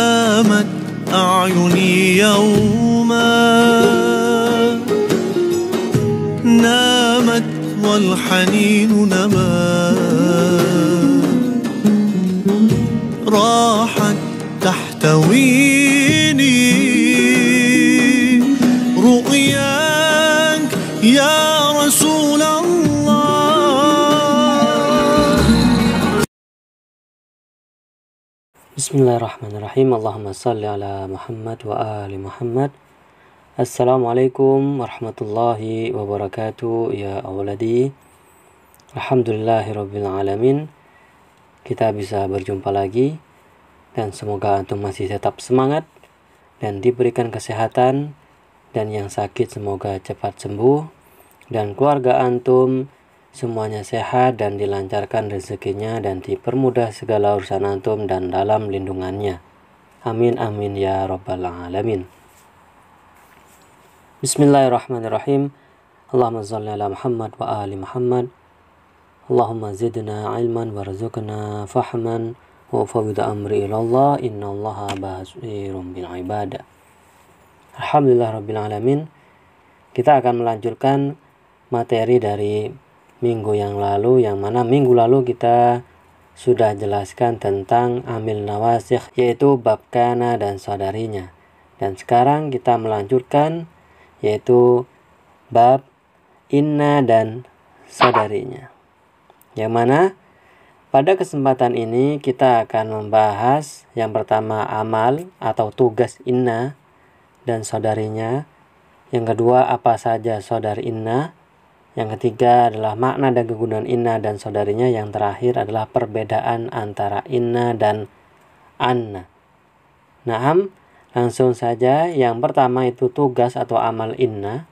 نامت أعيني يوما، نامت والحنين نما، راحت تحتويني رؤياك يا رسول الله. Bismillahirrahmanirrahim. Allahumma salli ala Muhammad wa ali Muhammad. Assalamualaikum warahmatullahi wabarakatuh. Ya awladi, alhamdulillahirabbil alamin. Kita bisa berjumpa lagi, dan semoga antum masih tetap semangat dan diberikan kesehatan, dan yang sakit semoga cepat sembuh, dan keluarga antum semuanya sehat dan dilancarkan rezekinya, dan dipermudah segala urusan antum dan dalam lindungannya. Amin amin ya rabbal alamin. Bismillahirrahmanirrahim. Allahumma shalli ala Muhammad wa ali Muhammad. Allahumma zidna ilman warzuqna fahman wa fawwid amri ilallah innallaha basirun bil ibadah. Alhamdulillah rabbil alamin. Kita akan melanjutkan materi dari minggu yang lalu, yang mana minggu lalu kita sudah jelaskan tentang amil nawasikh, yaitu bab kana dan saudarinya. Dan sekarang kita melanjutkan, yaitu bab inna dan saudarinya, yang mana pada kesempatan ini kita akan membahas yang pertama amal atau tugas inna dan saudarinya, yang kedua apa saja saudari inna, yang ketiga adalah makna dan kegunaan inna dan saudarinya, yang terakhir adalah perbedaan antara inna dan anna. Naam, langsung saja. Yang pertama itu tugas atau amal inna.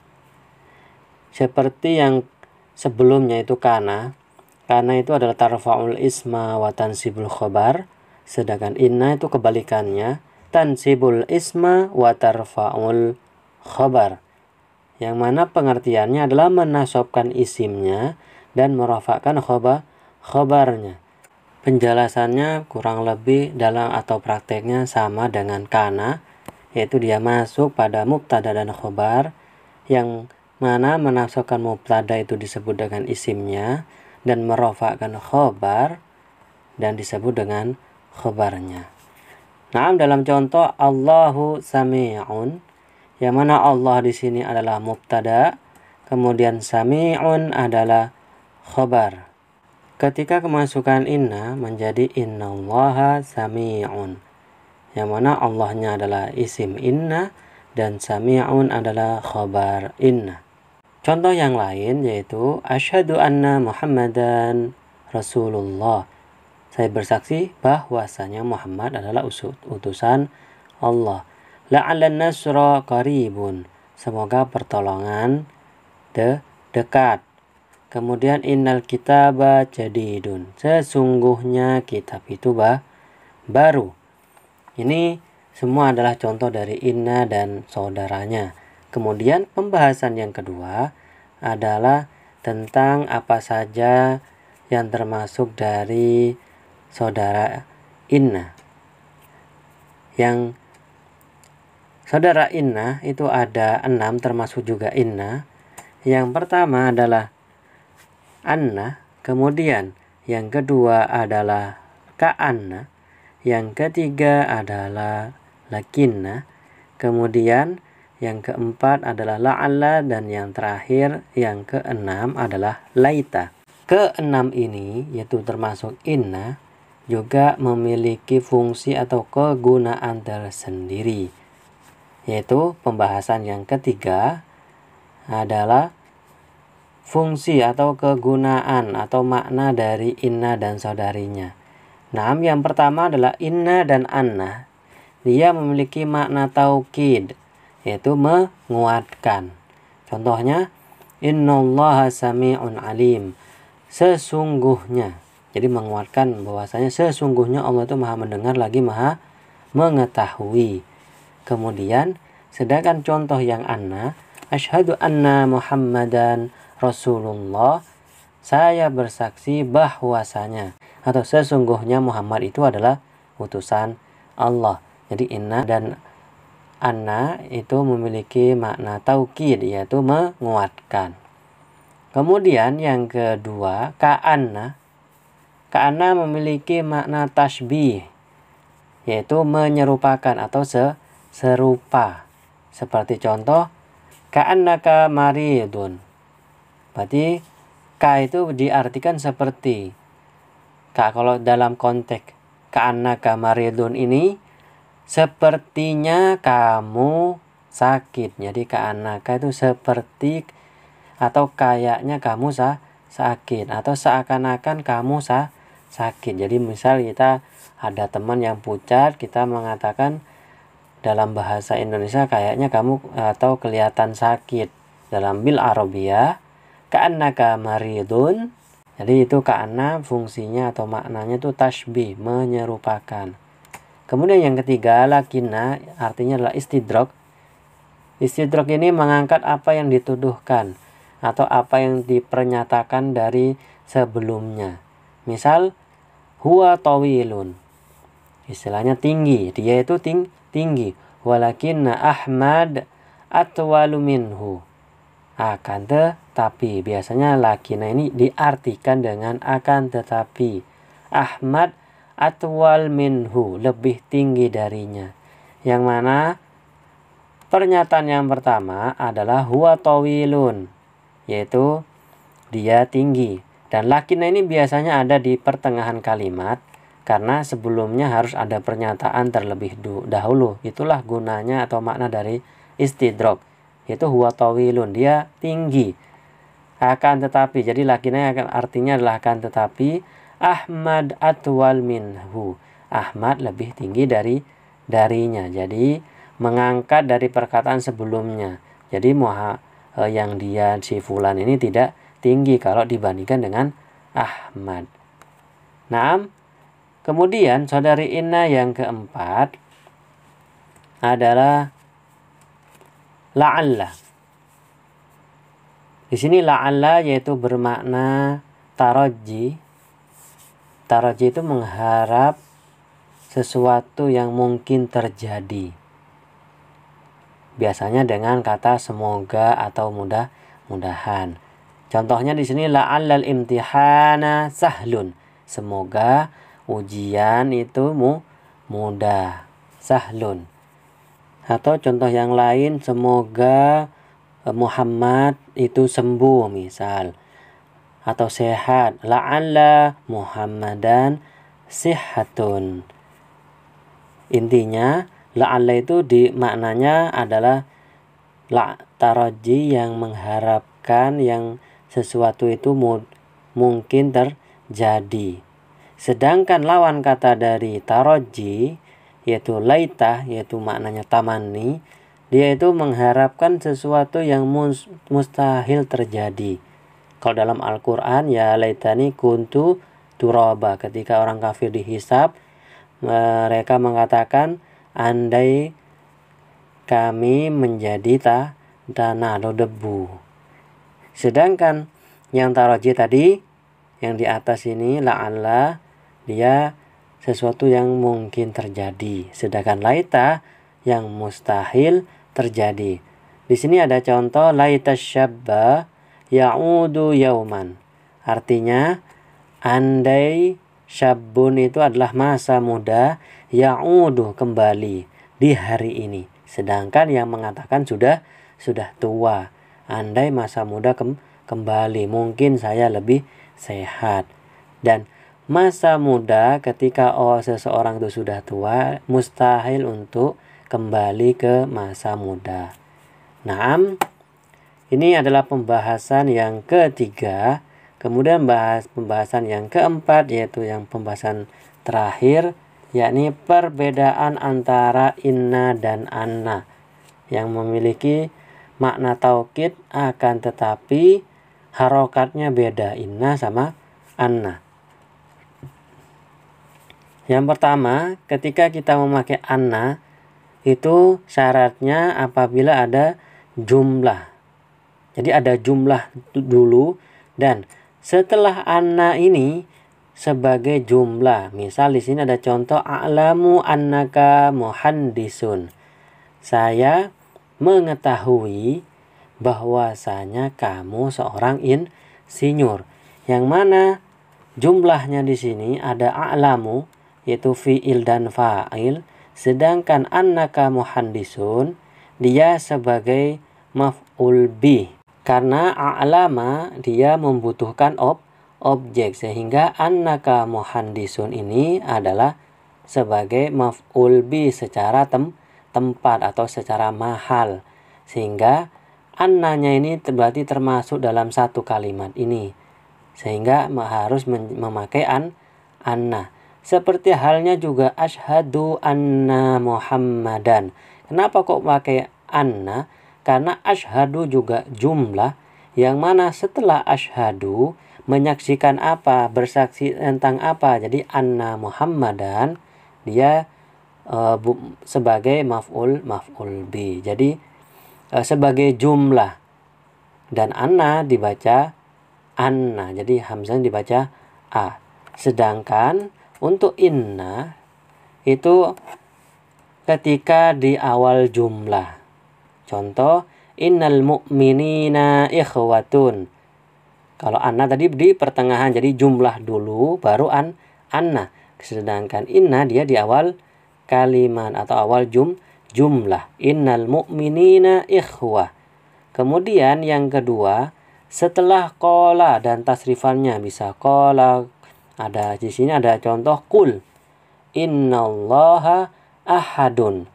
Seperti yang sebelumnya itu kana. Kana itu adalah tarfa'ul isma wa tansibul khobar. Sedangkan inna itu kebalikannya, tansibul isma wa tarfa'ul khobar, yang mana pengertiannya adalah menasobkan isimnya dan merafa'kan khobarnya. Penjelasannya kurang lebih dalam atau prakteknya sama dengan kana, yaitu dia masuk pada mubtada dan khobar, yang mana menasobkan mubtada itu disebut dengan isimnya dan merafa'kan khobar dan disebut dengan khobarnya. Nah, dalam contoh Allahu sami'un, yang mana Allah di sini adalah mubtada, kemudian sami'un adalah khobar. Ketika kemasukan inna menjadi innallaha sami'un, yang mana Allahnya adalah isim inna dan sami'un adalah khobar inna. Contoh yang lain yaitu asyhadu anna Muhammadan Rasulullah. Saya bersaksi bahwasanya Muhammad adalah utusan Allah. La'allan nasra qaribun. Semoga pertolongan dekat. Kemudian innal kitaba jadidun. Sesungguhnya kitab itu baru. Ini semua adalah contoh dari inna dan saudaranya. Kemudian pembahasan yang kedua adalah tentang apa saja yang termasuk dari saudara inna. Yang saudara inna itu ada 6, termasuk juga inna. Yang pertama adalah anna, kemudian yang kedua adalah ka'anna, yang ketiga adalah lakinna, kemudian yang keempat adalah la'alla, dan yang terakhir yang keenam adalah laita. Keenam ini yaitu termasuk inna juga memiliki fungsi atau kegunaan tersendiri. Yaitu pembahasan yang ketiga adalah fungsi atau kegunaan atau makna dari inna dan saudarinya. Nah, yang pertama adalah inna dan anna. Dia memiliki makna taukid, yaitu menguatkan. Contohnya innallaha sami'un alim. Sesungguhnya. Jadi menguatkan bahwasanya sesungguhnya Allah itu maha mendengar lagi maha mengetahui. Kemudian sedangkan contoh yang anna, asyhadu anna Muhammadan Rasulullah, saya bersaksi bahwasanya atau sesungguhnya Muhammad itu adalah utusan Allah. Jadi inna dan anna itu memiliki makna taukid, yaitu menguatkan. Kemudian yang kedua, ka'anna. Ka'anna memiliki makna tasbih, yaitu menyerupakan atau serupa. Seperti contoh, ka'annaka maridun. Berarti ka itu diartikan seperti. Kalau dalam konteks ka'annaka maridun ini, sepertinya kamu sakit. Jadi ka'annaka itu seperti atau kayaknya kamu sakit, atau seakan-akan kamu sakit. Jadi misal kita ada teman yang pucat, kita mengatakan dalam bahasa Indonesia kayaknya kamu atau kelihatan sakit. Dalam bil Arabiyah, ka'annaka maridun. Jadi itu ka'anna fungsinya atau maknanya itu tasbih, menyerupakan. Kemudian yang ketiga, lakinna artinya adalah istidrak. Istidrak ini mengangkat apa yang dituduhkan atau apa yang dipernyatakan dari sebelumnya. Misal, huwa tawilun. Istilahnya tinggi, dia itu tinggi. Walakinna Ahmad atwalu minhu. Akan tetapi, biasanya lakinna ini diartikan dengan akan tetapi. Ahmad atwal minhu, lebih tinggi darinya. Yang mana pernyataan yang pertama adalah huwa tawilun, yaitu dia tinggi. Dan lakinna ini biasanya ada di pertengahan kalimat, karena sebelumnya harus ada pernyataan terlebih dahulu. Itulah gunanya atau makna dari istidrak, yaitu huwa tawilun, dia tinggi. Akan tetapi, jadi lakinna artinya adalah akan tetapi. Ahmad atwal minhu, Ahmad lebih tinggi darinya. Jadi mengangkat dari perkataan sebelumnya. Jadi yang dia si fulan ini tidak tinggi kalau dibandingkan dengan Ahmad. Nah, kemudian saudari inna yang keempat adalah la'alla. Di sini la'alla yaitu bermakna taraji. Taraji itu mengharap sesuatu yang mungkin terjadi. Biasanya dengan kata semoga atau mudah-mudahan. Contohnya di sini la'allal imtihana sahlun. Semoga ujian itu mudah, sahlun. Atau contoh yang lain, semoga Muhammad itu sembuh misal. Atau sehat, la'alla Muhammadan sihatun. Intinya la'alla itu maknanya adalah taraji, yang mengharapkan yang sesuatu itu mungkin terjadi. Sedangkan lawan kata dari taraji yaitu laitah, yaitu maknanya tamanni, dia itu mengharapkan sesuatu yang mustahil terjadi. Kalau dalam Al-Quran, ya laitani kuntu turaba, ketika orang kafir dihisab, mereka mengatakan andai kami menjadi tanah atau debu. Sedangkan yang taraji tadi, yang di atas ini la'alla, dia sesuatu yang mungkin terjadi. Sedangkan laita yang mustahil terjadi. Di sini ada contoh laita syabba ya'udu yauman. Artinya andai syabun itu adalah masa muda, ya'udu kembali di hari ini. Sedangkan yang mengatakan sudah tua. Andai masa muda kembali, mungkin saya lebih sehat. Dan masa muda ketika seseorang itu sudah tua, mustahil untuk kembali ke masa muda. Naam, ini adalah pembahasan yang ketiga. Kemudian pembahasan yang keempat, yaitu yang pembahasan terakhir, yakni perbedaan antara inna dan anna, yang memiliki makna taukid akan tetapi harokatnya beda, inna sama anna. Yang pertama, ketika kita memakai anna, itu syaratnya apabila ada jumlah. Jadi ada jumlah dulu, dan setelah anna ini sebagai jumlah. Misal di sini ada contoh a'lamu annaka muhandisun. Saya mengetahui bahwasanya kamu seorang insinyur. Yang mana jumlahnya di sini ada a'lamu yaitu fi'il dan fa'il, sedangkan annaka muhandisun dia sebagai maf'ul bih. Karena a'lama dia membutuhkan objek, sehingga annaka muhandisun ini adalah sebagai maf'ul bih secara tempat atau secara mahal. Sehingga annanya ini berarti termasuk dalam satu kalimat ini. Sehingga harus memakai anna. Seperti halnya juga asyhadu anna Muhammadan. Kenapa kok pakai anna? Karena asyhadu juga jumlah yang mana setelah asyhadu menyaksikan apa, bersaksi tentang apa. Jadi anna Muhammadan dia sebagai maf'ul bi. Jadi sebagai jumlah, dan anna dibaca anna. Jadi hamzah dibaca a. Sedangkan untuk inna itu ketika di awal jumlah. Contoh, innal mu'minina ikhwatun. Kalau anna tadi di pertengahan, jadi jumlah dulu baru anna. Sedangkan inna dia di awal kalimat atau awal jumlah. Innal mu'minina ikhwah. Kemudian yang kedua, setelah qala dan tasrifannya bisa qala, ada di sini ada contoh qul innallaha ahadun.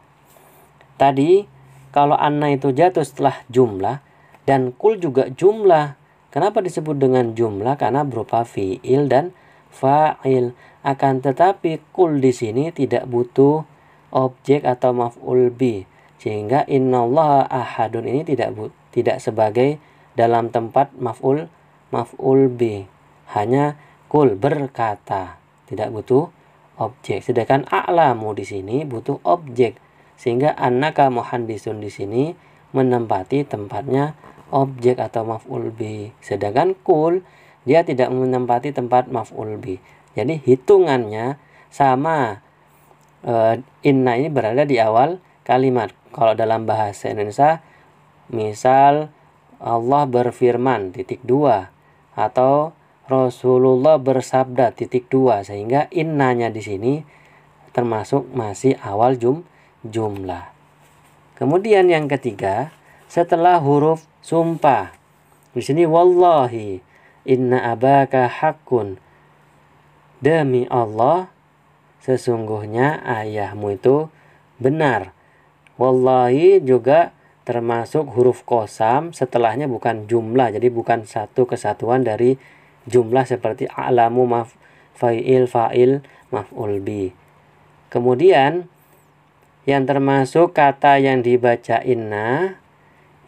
Tadi kalau anna itu jatuh setelah jumlah dan qul juga jumlah. Kenapa disebut dengan jumlah? Karena berupa fi'il dan fa'il. Akan tetapi qul di sini tidak butuh objek atau maf'ul bi. Sehingga innallaha ahadun ini tidak sebagai dalam tempat maf'ul bi. Hanya qul berkata, tidak butuh objek. Sedangkan a'lamu di sini butuh objek. Sehingga annaka muhandisun di sini menempati tempatnya objek atau maf'ul bi. Sedangkan qul dia tidak menempati tempat maf'ul bi. Jadi hitungannya sama. Inna ini berada di awal kalimat. Kalau dalam bahasa Indonesia, misal Allah berfirman (2) atau Rasulullah bersabda (2), sehingga innanya di sini termasuk masih awal jumlah. Kemudian yang ketiga, setelah huruf sumpah. Di sini wallahi inna abaka haqqun. Demi Allah, sesungguhnya ayahmu itu benar. Wallahi juga termasuk huruf qasam, setelahnya bukan jumlah. Jadi bukan satu kesatuan dari jumlah seperti a'lamu fa'il maf'ul bi. Kemudian yang termasuk kata yang dibaca inna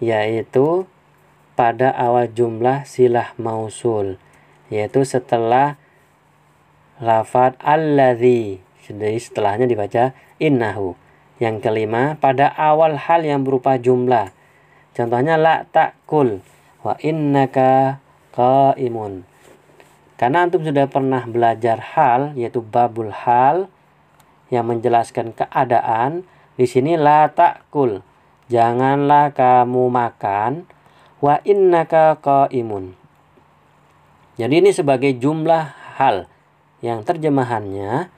yaitu pada awal jumlah silah mausul, yaitu setelah lafadz alladzi. Jadi setelahnya dibaca innahu. Yang kelima, pada awal hal yang berupa jumlah. Contohnya la ta'kul wa innaka qaimun. Karena antum sudah pernah belajar hal, yaitu babul hal yang menjelaskan keadaan. Di sini la ta'kul, janganlah kamu makan, wa innaka qaimun. Jadi ini sebagai jumlah hal yang terjemahannya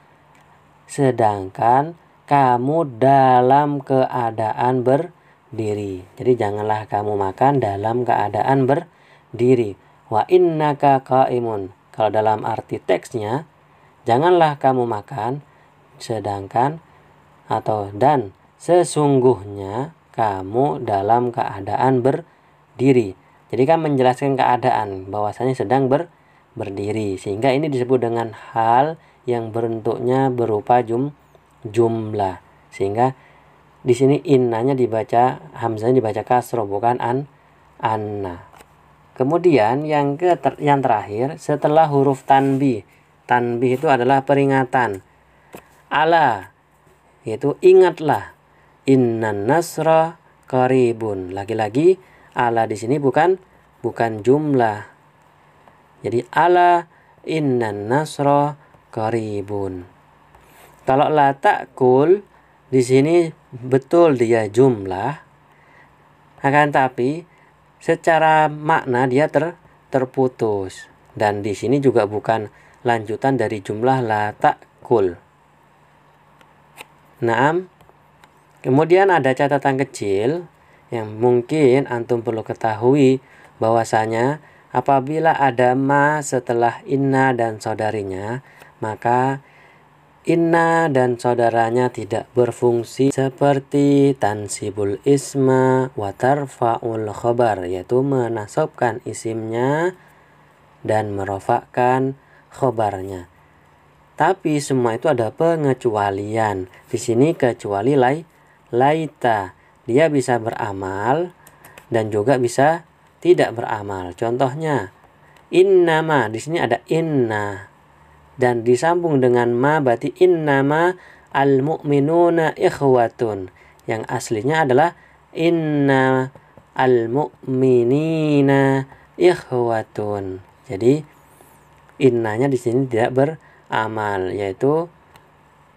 sedangkan kamu dalam keadaan berdiri. Jadi janganlah kamu makan dalam keadaan berdiri. Wa innaka qaimun. Kalau dalam arti teksnya, janganlah kamu makan sedangkan atau dan sesungguhnya kamu dalam keadaan berdiri. Jadi kan menjelaskan keadaan bahwasanya sedang berdiri. Sehingga ini disebut dengan hal yang bentuknya berupa jumlah. Sehingga di sini innanya dibaca, hamzahnya dibaca kasroh, bukan anna. Kemudian yang terakhir, setelah huruf tanbih. Tanbih itu adalah peringatan. Ala, yaitu ingatlah. Innan nasra qaribun. Lagi-lagi ala di sini bukan jumlah. Jadi ala innan nasra qaribun. Kalau la ta'kul di sini betul dia jumlah, akan tapi secara makna dia terputus. Dan di sini juga bukan lanjutan dari jumlah la ta'kul. Naam. Kemudian ada catatan kecil yang mungkin antum perlu ketahui, bahwasanya apabila ada ma setelah inna dan saudarinya, maka inna dan saudaranya tidak berfungsi seperti tansibul isma wa tarfa'ul khobar, yaitu menasabkan isimnya dan merofakkan khobarnya. Tapi semua itu ada pengecualian. Di sini kecuali laita, dia bisa beramal dan juga bisa tidak beramal. Contohnya innama, di sini ada inna dan disambung dengan ma, berarti innama al-mu'minuna ikhwatun. Yang aslinya adalah inna al-mu'minina ikhwatun. Jadi innanya di sini tidak beramal, yaitu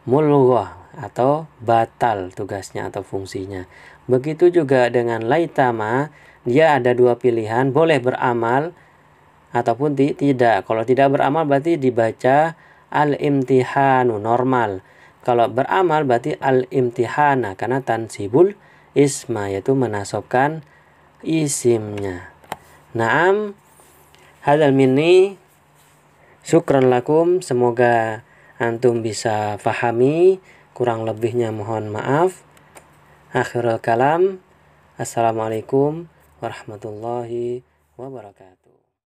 mulghah atau batal tugasnya atau fungsinya. Begitu juga dengan laitama, dia ada dua pilihan, boleh beramal ataupun tidak. Kalau tidak beramal berarti dibaca al-imtihanu, normal. Kalau beramal berarti al-imtihana, karena tansibul isma, yaitu menasabkan isimnya. Naam, hadzal minni, syukran lakum, semoga antum bisa fahami, kurang lebihnya mohon maaf. Akhirul kalam, assalamualaikum warahmatullahi wabarakatuh.